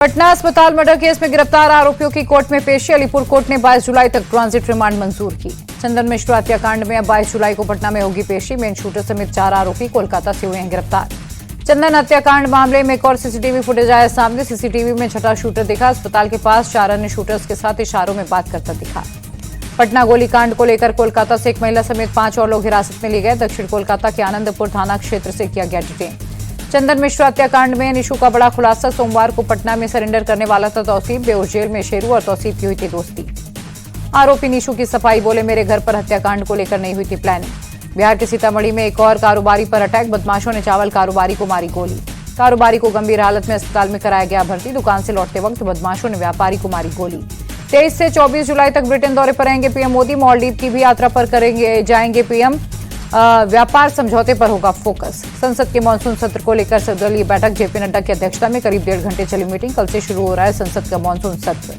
पटना अस्पताल murder case में गिरफ्तार आरोपियों की कोर्ट में पेशी। अलीपुर कोर्ट ने 22 जुलाई तक ट्रांजिट रिमांड मंजूर की। चंदन मिश्रा हत्याकांड में अब 22 जुलाई को पटना में होगी पेशी। मेन शूटर समेत 4 आरोपी कोलकाता से हुए हैं गिरफ्तार। चंदन हत्याकांड मामले में एक और सीसीटीवी फुटेज आया सामने। सीसीटीवी में छठा शूटर दिखा। अस्पताल के पास 4 अन्य शूटर्स के साथ इशारों में बात करता दिखा। पटना गोलीकांड को लेकर कोलकाता से एक महिला समेत 5 और लोग हिरासत में लिए गए। दक्षिण कोलकाता के आनंदपुर थाना क्षेत्र से किया गया डिटेन। चंदन मिश्रा हत्याकांड में निशु का बड़ा खुलासा। सोमवार को पटना में सरेंडर करने वाला था तौसीफ। बेउस जेल में शेरू और तौसीफ की हुई थी दोस्ती। आरोपी निशु की सफाई, बोले मेरे घर पर हत्याकांड को लेकर नहीं हुई थी प्लानिंग। बिहार के सीतामढ़ी में एक और कारोबारी पर अटैक। बदमाशों ने चावल कारोबारी को मारी गोली। कारोबारी को गंभीर हालत में अस्पताल में कराया गया भर्ती। दुकान से लौटते वक्त बदमाशों ने व्यापारी को मारी गोली। 23 से 24 जुलाई तक ब्रिटेन दौरे पर रहेंगे पीएम मोदी। मालदीव की भी यात्रा पर जाएंगे पीएम। व्यापार समझौते पर होगा फोकस। संसद के मानसून सत्र को लेकर सर्वदलीय बैठक। जेपी नड्डा की अध्यक्षता में करीब 1.5 घंटे चली मीटिंग। कल से शुरू हो रहा है संसद का मानसून सत्र।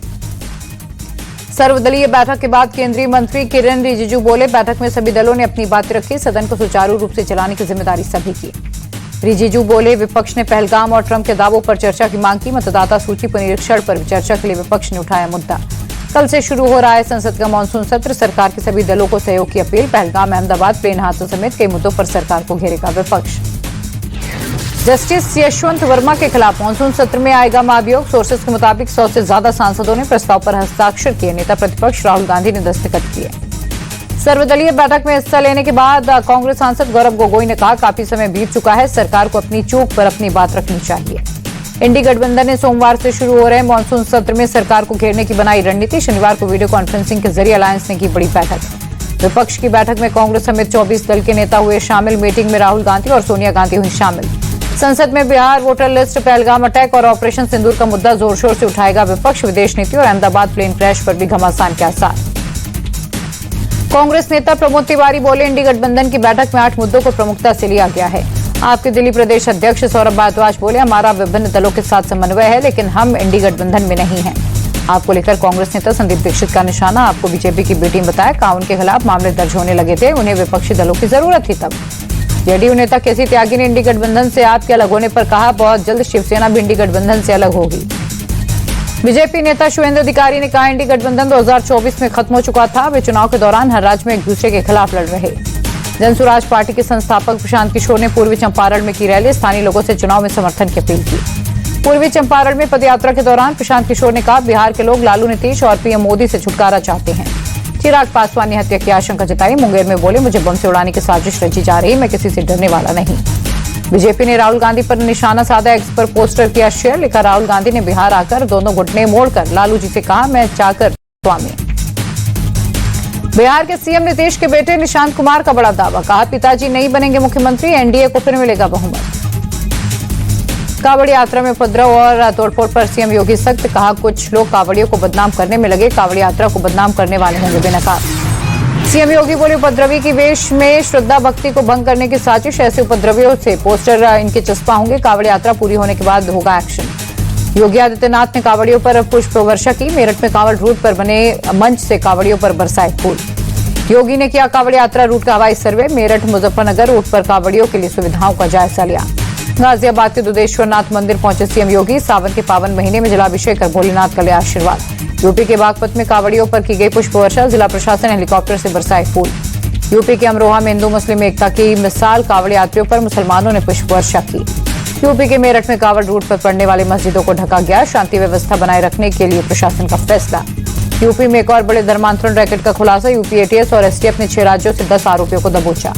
सर्वदलीय बैठक के बाद केंद्रीय मंत्री किरेन रिजिजू बोले, बैठक में सभी दलों ने अपनी बातें रखी। सदन को सुचारू रूप से चलाने की जिम्मेदारी सभी की। रिजिजू बोले, विपक्ष ने पहलगाम और ट्रंप के दावों पर चर्चा की मांग की। मतदाता सूची पुनरीक्षण पर चर्चा के लिए विपक्ष ने उठाया मुद्दा। कल से शुरू हो रहा है संसद का मानसून सत्र। सरकार के सभी दलों को सहयोग की अपील। पहलगाम, अहमदाबाद, प्लेन हादसों समेत कई मुद्दों पर सरकार को घेरेगा विपक्ष। जस्टिस यशवंत वर्मा के खिलाफ मानसून सत्र में आएगा महाभियोग। सोर्सेस के मुताबिक 100 से ज्यादा सांसदों ने प्रस्ताव पर हस्ताक्षर किए। नेता प्रतिपक्ष राहुल गांधी ने दस्तखत किए। सर्वदलीय बैठक में हिस्सा लेने के बाद कांग्रेस सांसद गौरव गोगोई ने कहा, काफी समय बीत चुका है, सरकार को अपनी चूक पर अपनी बात रखनी चाहिए। इंडी गठबंधन ने सोमवार से शुरू हो रहे मानसून सत्र में सरकार को घेरने की बनाई रणनीति। शनिवार को वीडियो कॉन्फ्रेंसिंग के जरिए अलायंस ने की बड़ी बैठक। विपक्ष की बैठक में कांग्रेस समेत 24 दल के नेता हुए शामिल। मीटिंग में राहुल गांधी और सोनिया गांधी हुई शामिल। संसद में Bihar voter list, Pahalgam attack और ऑपरेशन सिंदूर का मुद्दा जोर शोर से उठाएगा विपक्ष। विदेश नीति और अहमदाबाद प्लेन क्रैश पर भी घमासान के आसार। कांग्रेस नेता प्रमोद तिवारी बोले, इंडी गठबंधन की बैठक में 8 मुद्दों को प्रमुखता से लिया गया है। आपके दिल्ली प्रदेश अध्यक्ष सौरभ भारद्वाज बोले, हमारा विभिन्न दलों के साथ समन्वय है, लेकिन हम इंडी गठबंधन में नहीं हैं। आपको लेकर कांग्रेस नेता संदीप दीक्षित का निशाना। आपको बीजेपी की बी टीम बताया, काउन के खिलाफ मामले दर्ज होने लगे थे, उन्हें विपक्षी दलों की जरूरत थी तब। जेडीयू नेता केसी त्यागी ने इंडी गठबंधन से आपके अलग होने पर कहा, बहुत जल्द शिवसेना भी इंडी गठबंधन से अलग होगी। बीजेपी नेता शुभेंदु अधिकारी ने कहा, इंडी गठबंधन 2024 में खत्म हो चुका था। वे चुनाव के दौरान हर राज्य में एक दूसरे के खिलाफ लड़ रहे। जनसुराज पार्टी के संस्थापक प्रशांत किशोर ने पूर्वी चंपारण में की रैली। स्थानीय लोगों से चुनाव में समर्थन की अपील की। पूर्वी चंपारण में पदयात्रा के दौरान प्रशांत किशोर ने कहा, बिहार के लोग लालू, नीतीश और पीएम मोदी से छुटकारा चाहते हैं। चिराग पासवान ने हत्या की आशंका जताई। मुंगेर में बोले, मुझे बम से उड़ाने की साजिश रची जा रही, मैं किसी से डरने वाला नहीं। बीजेपी ने राहुल गांधी पर निशाना साधा। एक्स पर पोस्टर किया शेयर। लिखा, राहुल गांधी ने बिहार आकर दोनों घुटने मोड़कर लालू जी से कहा, मैं चाकर स्वामी। बिहार के सीएम नीतीश के बेटे निशांत कुमार का बड़ा दावा। कहा, पिताजी नहीं बनेंगे मुख्यमंत्री, एनडीए को फिर मिलेगा बहुमत। कांवड़ यात्रा में उपद्रव और तोड़फोड़ पर सीएम योगी सख्त। कहा, कुछ लोग कांवड़ियों को बदनाम करने में लगे, कांवड़ यात्रा को बदनाम करने वाले होंगे बेनकाब। सीएम योगी बोले, उपद्रवी की वेश में श्रद्धा भक्ति को भंग करने की साजिश। ऐसे उपद्रवियों से पोस्टर इनके चस्पा होंगे। कांवड़ यात्रा पूरी होने के बाद होगा एक्शन। योगी आदित्यनाथ ने कांवड़ियों पर पुष्प वर्षा की। मेरठ में कांवड़ रूट पर बने मंच से कांवड़ियों पर बरसाए फूल। योगी ने किया कांवड़ यात्रा रूट का हवाई सर्वे। मेरठ मुजफ्फरनगर रूट पर कांवड़ियों के लिए सुविधाओं का जायजा लिया। गाजियाबाद के दुधेश्वरनाथ मंदिर पहुंचे सीएम योगी। सावन के पावन महीने में जलाभिषेक कर भोलेनाथ का लिया आशीर्वाद। यूपी के बागपत में कांवड़ियों पर की गई पुष्प वर्षा। जिला प्रशासन हेलीकॉप्टर से बरसाए फूल। यूपी के अमरोहा में हिंदू मुस्लिम एकता की मिसाल। कांवड़ यात्रियों पर मुसलमानों ने पुष्प वर्षा की। यूपी के मेरठ में कांवड़ रूट पर पड़ने वाली मस्जिदों को ढका गया। शांति व्यवस्था बनाए रखने के लिए प्रशासन का फैसला। यूपी में एक और बड़े धर्मांतरण रैकेट का खुलासा। यूपी एटीएस और एसटीएफ ने 6 राज्यों से 10 आरोपियों को दबोचा।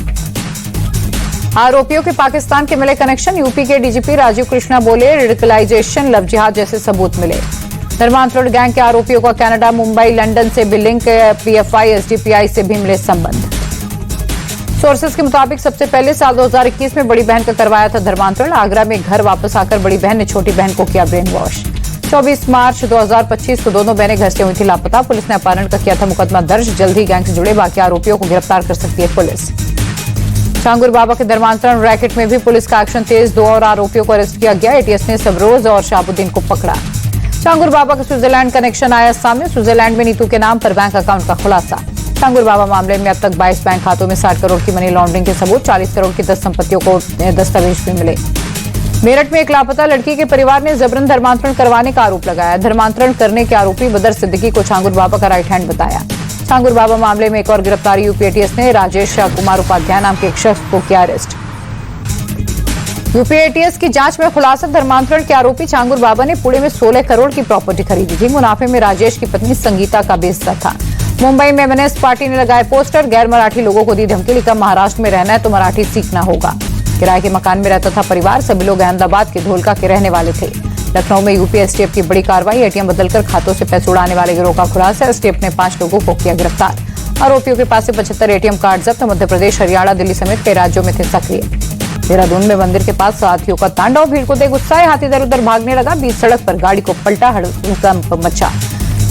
आरोपियों के पाकिस्तान के मिले कनेक्शन। यूपी के डीजीपी राजीव कृष्णा बोले, रेडिकलाइजेशन, लव जिहाद जैसे सबूत मिले। धर्मांतरण गैंग के आरोपियों का कनाडा, मुंबई, लंदन से भी लिंक। पीएफआई, एसडीपीआई से भी मिले संबंध। सोर्सेस के मुताबिक सबसे पहले साल 2021 में बड़ी बहन का करवाया था धर्मांतरण। आगरा में घर वापस आकर बड़ी बहन ने छोटी बहन को किया ब्रेन वॉश। 24 मार्च 2025 को दोनों बहनें घर से हुई थी लापता। पुलिस ने अपहरण का किया था मुकदमा दर्ज। जल्द ही गैंग से जुड़े बाकी आरोपियों को गिरफ्तार कर सकती है पुलिस। चांगुर बाबा के धर्मांतरण रैकेट में भी पुलिस का एक्शन तेज। 2 और आरोपियों को अरेस्ट किया गया। एटीएस ने सबरोज और शाहबुद्दीन को पकड़ा। चांगुर बाबा का स्विट्जरलैंड कनेक्शन आया सामने। स्विट्जरलैंड में नीतू के नाम पर बैंक अकाउंट का खुलासा। चांगुर बाबा मामले में अब तक 22 बैंक खातों में 60 करोड़ की मनी लॉन्ड्रिंग के सबूत। 40 करोड़ की 10 संपत्तियों को दस्तावेज भी मिले। मेरठ में एक लापता लड़की के परिवार ने जबरन धर्मांतरण करवाने का आरोप लगाया। धर्मांतरण करने के आरोपी बदर सिद्दीकी को छांगुर बाबा का राइट हैंड बताया। छांगुर बाबा मामले में एक और गिरफ्तारी। यूपी एटीएस ने राजेश कुमार उपाध्याय नाम के एक शख्स को किया अरेस्ट। यूपी एटीएस की जांच में खुलासा, धर्मांतरण के आरोपी छांगुर बाबा ने पुणे में 16 करोड़ की प्रॉपर्टी खरीदी थी। मुनाफे में राजेश की पत्नी संगीता का बेस्ता था। मुंबई में कम्युनिस्ट पार्टी ने लगाए पोस्टर, गैर मराठी लोगों को दी धमकी, लिखा महाराष्ट्र में रहना है तो मराठी सीखना होगा। किराए के मकान में रहता था परिवार। सभी लोग अहमदाबाद के धोलका के रहने वाले थे। लखनऊ में यूपी एसटीएफ की बड़ी कार्रवाई। एटीएम बदलकर खातों से पैसे उड़ाने वाले गिरोह का खुलासा। एसटीएफ ने 5 लोगों को किया गिरफ्तार। आरोपियों के पास से 75 एटीएम कार्ड जब्त। मध्य प्रदेश, हरियाणा, दिल्ली समेत कई राज्यों में थे सक्रिय। देहरादून में मंदिर के पास हाथियों का तांडव। भीड़ को देख गुस्साए हाथी इधर उधर भागने लगा। बीच सड़क पर गाड़ी को पलटा, हड़कंप मचा।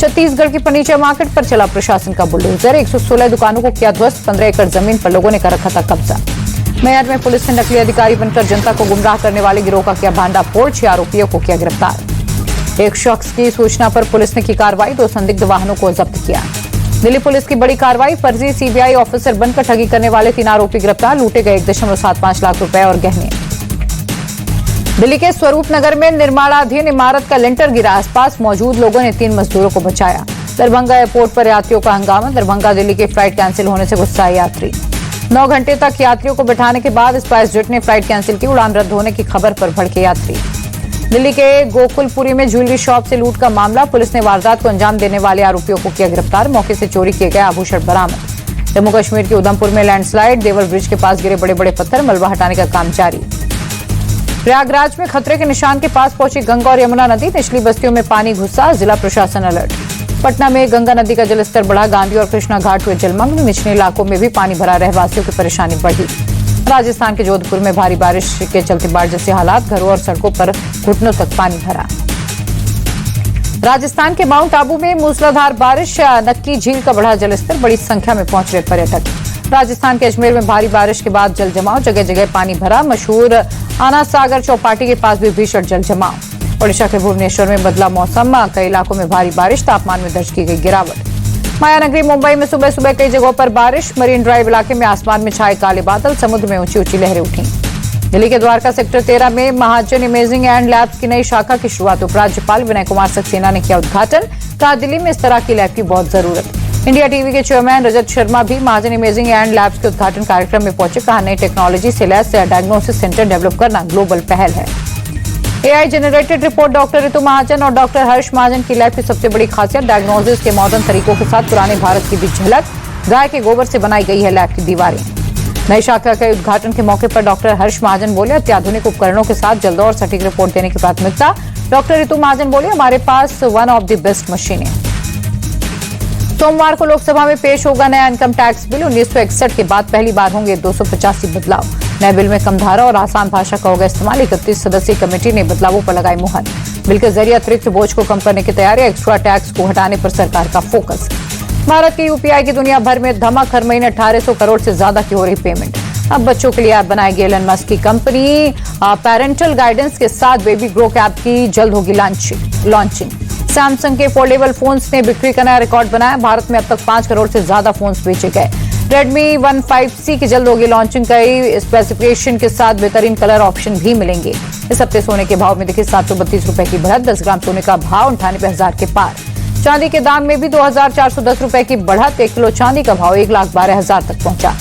छत्तीसगढ़ की फर्नीचर मार्केट पर चला प्रशासन का बुलडोजर। 116 दुकानों को किया ध्वस्त। 15 एकड़ जमीन पर लोगों ने कर रखा था कब्जा। मेरठ में पुलिस ने नकली अधिकारी बनकर जनता को गुमराह करने वाले गिरोह का किया भांडाफोड़। 6 आरोपियों को किया गिरफ्तार। एक शख्स की सूचना पर पुलिस ने की कार्रवाई। 2 संदिग्ध वाहनों को जब्त किया। दिल्ली पुलिस की बड़ी कार्रवाई। फर्जी सीबीआई ऑफिसर बनकर ठगी करने वाले 3 आरोपी गिरफ्तार। लूटे गए 1.75 लाख रुपए और गहने। दिल्ली के स्वरूप नगर में निर्माणाधीन इमारत का लिंटर गिरा। आसपास मौजूद लोगों ने 3 मजदूरों को बचाया। दरभंगा एयरपोर्ट पर यात्रियों का हंगामा। दरभंगा दिल्ली की फ्लाइट कैंसिल होने से गुस्साए यात्री। 9 घंटे तक यात्रियों को बिठाने के बाद स्पाइसजेट ने फ्लाइट कैंसिल की। उड़ान रद्द होने की खबर पर भड़के यात्री। दिल्ली के गोकुलपुरी में ज्वेलरी शॉप से लूट का मामला। पुलिस ने वारदात को अंजाम देने वाले आरोपियों को किया गिरफ्तार। मौके से चोरी किए गए आभूषण बरामद। जम्मू कश्मीर के उधमपुर में लैंडस्लाइड। देवर ब्रिज के पास गिरे बड़े बड़े पत्थर। मलबा हटाने का काम जारी। प्रयागराज में खतरे के निशान के पास पहुंची गंगा और यमुना नदी। निचली बस्तियों में पानी घुसा। जिला प्रशासन अलर्ट। पटना में गंगा नदी का जलस्तर बढ़ा। गांधी और कृष्णा घाट हुए जलमग्न। निचले इलाकों में भी पानी भरा। रहवासियों की परेशानी बढ़ी। राजस्थान के जोधपुर में भारी बारिश के चलते बाढ़ जैसे हालात। घरों और सड़कों पर घुटनों तक पानी भरा। राजस्थान के माउंट आबू में मूसलाधार बारिश। नक्की झील का बढ़ा जलस्तर। बड़ी संख्या में पहुंच रहे पर्यटक। राजस्थान के अजमेर में भारी बारिश के बाद जल जमाव। जगह जगह पानी भरा। मशहूर आना सागर चौपाटी के पास भी भीषण जल जमाव। ओडिशा के भुवनेश्वर में बदला मौसम। कई इलाकों में भारी बारिश। तापमान में दर्ज की गई गिरावट। मायानगरी मुंबई में सुबह सुबह कई जगहों पर बारिश। मरीन ड्राइव इलाके में आसमान में छाए काले बादल। समुद्र में ऊंची ऊंची लहरें उठी। दिल्ली के द्वारका सेक्टर 13 में महाजन इमेजिंग एंड लैब्स की नई शाखा की शुरुआत। उपराज्यपाल विनय कुमार सक्सेना ने किया उद्घाटन। कहा दिल्ली में इस तरह की लैब की बहुत जरूरत। इंडिया टीवी के चेयरमैन रजत शर्मा भी महाजन इमेजिंग एंड लैब्स के उद्घाटन कार्यक्रम में पहुंचे। कहा नई टेक्नोलॉजी से लैस डायग्नोसिस सेंटर डेवलप करना ग्लोबल पहल है। AI generated report. डॉक्टर ऋतु महाजन और डॉक्टर हर्ष महाजन की लैब की सबसे बड़ी खासियत डायग्नोसिस के मॉडर्न तरीकों के साथ पुराने भारत की भी झलक। गाय के गोबर से बनाई गई है लैब की दीवारें। नई शाखा के उद्घाटन के मौके पर डॉक्टर हर्ष महाजन बोले, अत्याधुनिक उपकरणों के साथ जल्द और सटीक रिपोर्ट देने की प्राथमिकता। डॉक्टर ऋतु महाजन बोले, हमारे पास वन ऑफ द बेस्ट मशीनें। सोमवार को लोकसभा में पेश होगा नया इनकम टैक्स बिल। 1961 के बाद पहली बार होंगे 285 बदलाव। नए बिल में कम धारा और आसान भाषा का होगा इस्तेमाल। 31 सदस्यीय कमेटी ने बदलावों पर लगाई मुहर। बिल के जरिए अतिरिक्त बोझ को कम करने की तैयारी। एक्स्ट्रा टैक्स को हटाने पर सरकार का फोकस। भारत के यूपीआई की दुनिया भर में धमक। हर महीने 1800 करोड़ से ज्यादा की हो रही पेमेंट। अब बच्चों के लिए ऐप बनाएगी एलन मस्क की कंपनी। पेरेंटल गाइडेंस के साथ बेबी ग्रो ऐप की जल्द होगी लॉन्चिंग। सैमसंग के फोल्डेबल फोन्स ने बिक्री का नया रिकॉर्ड बनाया। भारत में अब तक 5 करोड़ से ज्यादा फोन्स बेचे गए। रेडमी 15C की जल्द होगी लॉन्चिंग। कई स्पेसिफिकेशन के साथ बेहतरीन कलर ऑप्शन भी मिलेंगे। इस हफ्ते सोने के भाव में दिखी 732 रुपए की बढ़त। 10 ग्राम सोने का भाव 98,000 के पार। चांदी के दाम में भी 2,410 रुपए की बढ़त। 1 किलो चांदी का भाव 1,12,000 तक पहुंचा।